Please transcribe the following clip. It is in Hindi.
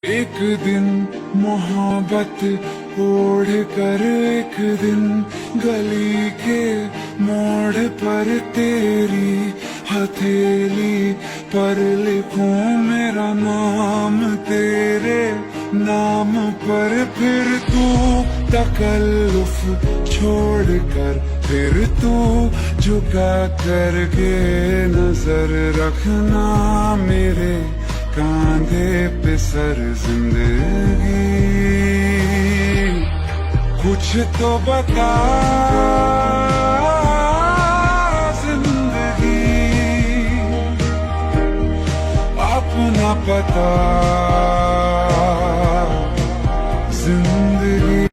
एक दिन मोहब्बत ओढ़ कर एक दिन गली के मोड़ पर तेरी हथेली पर लिखूं मेरा नाम तेरे नाम पर। फिर तू तकल्लुफ छोड़ कर फिर तू झुका करके नजर रखना मेरे कांधे पे सर जिंदगी। कुछ तो बता जिंदगी, अपना पता